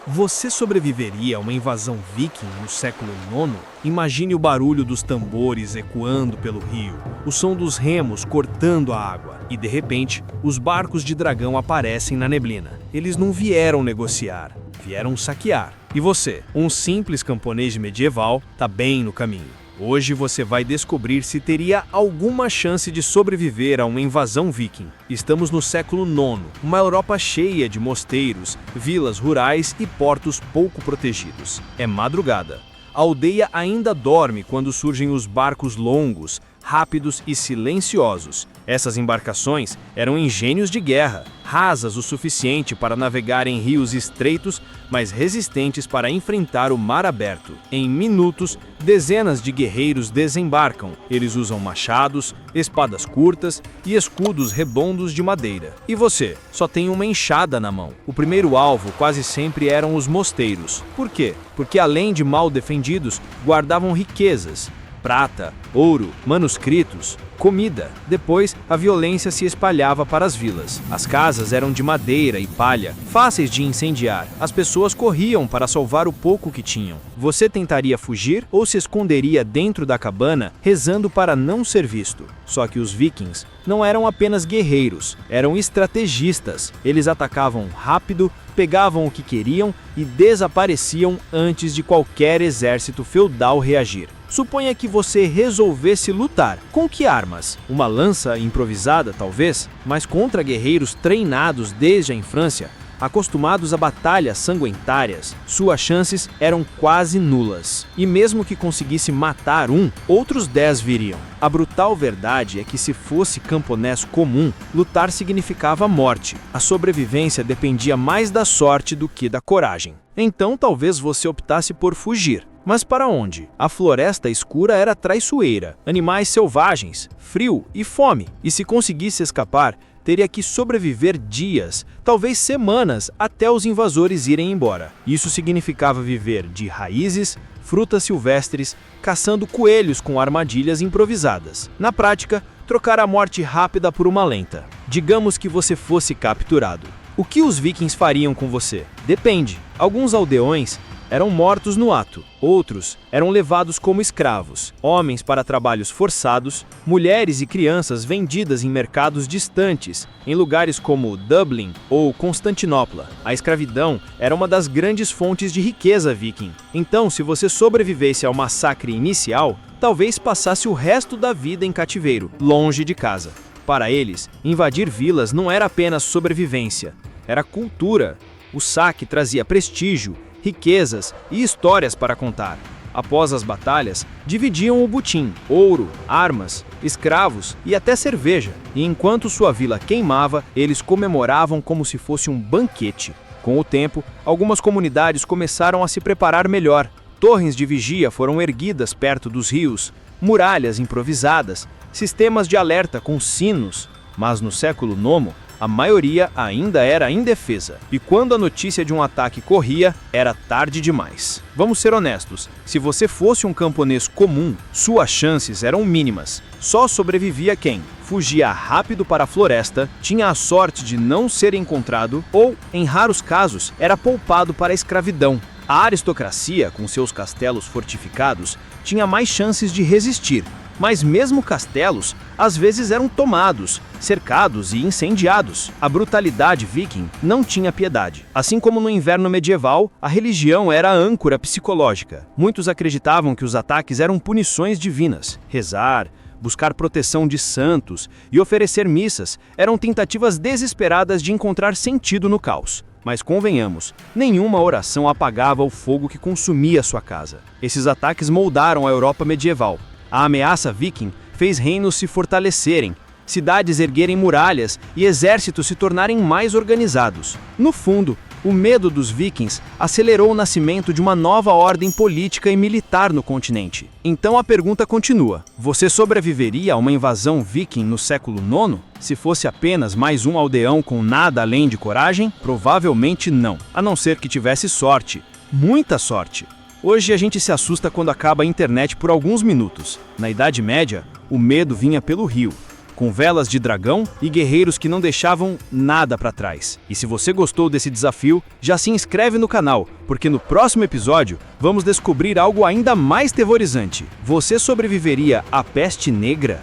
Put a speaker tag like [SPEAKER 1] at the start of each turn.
[SPEAKER 1] Você sobreviveria a uma invasão viking no século IX? Imagine o barulho dos tambores ecoando pelo rio, o som dos remos cortando a água, e de repente, os barcos de dragão aparecem na neblina. Eles não vieram negociar, vieram saquear. E você, um simples camponês medieval, tá bem no caminho. Hoje você vai descobrir se teria alguma chance de sobreviver a uma invasão viking. Estamos no século IX, uma Europa cheia de mosteiros, vilas rurais e portos pouco protegidos. É madrugada. A aldeia ainda dorme quando surgem os barcos longos, rápidos e silenciosos. Essas embarcações eram engenhos de guerra, rasas o suficiente para navegar em rios estreitos, mas resistentes para enfrentar o mar aberto. Em minutos, dezenas de guerreiros desembarcam. Eles usam machados, espadas curtas e escudos redondos de madeira. E você, só tem uma enxada na mão. O primeiro alvo quase sempre eram os mosteiros. Por quê? Porque além de mal defendidos, guardavam riquezas. Prata, ouro, manuscritos, comida. Depois, a violência se espalhava para as vilas. As casas eram de madeira e palha, fáceis de incendiar. As pessoas corriam para salvar o pouco que tinham. Você tentaria fugir ou se esconderia dentro da cabana, rezando para não ser visto? Só que os vikings não eram apenas guerreiros, eram estrategistas. Eles atacavam rápido, pegavam o que queriam e desapareciam antes de qualquer exército feudal reagir. Suponha que você resolvesse lutar. Com que armas? Uma lança improvisada, talvez? Mas contra guerreiros treinados desde a infância, acostumados a batalhas sanguinárias, suas chances eram quase nulas. E mesmo que conseguisse matar um, outros 10 viriam. A brutal verdade é que se fosse camponês comum, lutar significava morte. A sobrevivência dependia mais da sorte do que da coragem. Então talvez você optasse por fugir. Mas para onde? A floresta escura era traiçoeira, animais selvagens, frio e fome. E se conseguisse escapar, teria que sobreviver dias, talvez semanas, até os invasores irem embora. Isso significava viver de raízes, frutas silvestres, caçando coelhos com armadilhas improvisadas. Na prática, trocar a morte rápida por uma lenta. Digamos que você fosse capturado. O que os vikings fariam com você? Depende. Alguns aldeões eram mortos no ato, outros eram levados como escravos, homens para trabalhos forçados, mulheres e crianças vendidas em mercados distantes, em lugares como Dublin ou Constantinopla. A escravidão era uma das grandes fontes de riqueza viking. Então, se você sobrevivesse ao massacre inicial, talvez passasse o resto da vida em cativeiro, longe de casa. Para eles, invadir vilas não era apenas sobrevivência, era cultura. O saque trazia prestígio, riquezas e histórias para contar. Após as batalhas, dividiam o butim, ouro, armas, escravos e até cerveja. E enquanto sua vila queimava, eles comemoravam como se fosse um banquete. Com o tempo, algumas comunidades começaram a se preparar melhor. Torres de vigia foram erguidas perto dos rios, muralhas improvisadas, sistemas de alerta com sinos. Mas no século IX, a maioria ainda era indefesa, e quando a notícia de um ataque corria, era tarde demais. Vamos ser honestos, se você fosse um camponês comum, suas chances eram mínimas. Só sobrevivia quem fugia rápido para a floresta, tinha a sorte de não ser encontrado ou, em raros casos, era poupado para a escravidão. A aristocracia, com seus castelos fortificados, tinha mais chances de resistir. Mas mesmo castelos, às vezes eram tomados, cercados e incendiados. A brutalidade viking não tinha piedade. Assim como no inverno medieval, a religião era a âncora psicológica. Muitos acreditavam que os ataques eram punições divinas. Rezar, buscar proteção de santos e oferecer missas eram tentativas desesperadas de encontrar sentido no caos. Mas convenhamos, nenhuma oração apagava o fogo que consumia sua casa. Esses ataques moldaram a Europa medieval. A ameaça viking fez reinos se fortalecerem, cidades erguerem muralhas e exércitos se tornarem mais organizados. No fundo, o medo dos vikings acelerou o nascimento de uma nova ordem política e militar no continente. Então a pergunta continua: você sobreviveria a uma invasão viking no século IX? Se fosse apenas mais um aldeão com nada além de coragem? Provavelmente não, a não ser que tivesse sorte, muita sorte. Hoje a gente se assusta quando acaba a internet por alguns minutos. Na Idade Média, o medo vinha pelo rio.
[SPEAKER 2] com velas de dragão e guerreiros que não deixavam nada para trás. E se você gostou desse desafio, já se inscreve no canal, porque no próximo episódio vamos descobrir algo ainda mais terrorizante. Você sobreviveria à peste negra?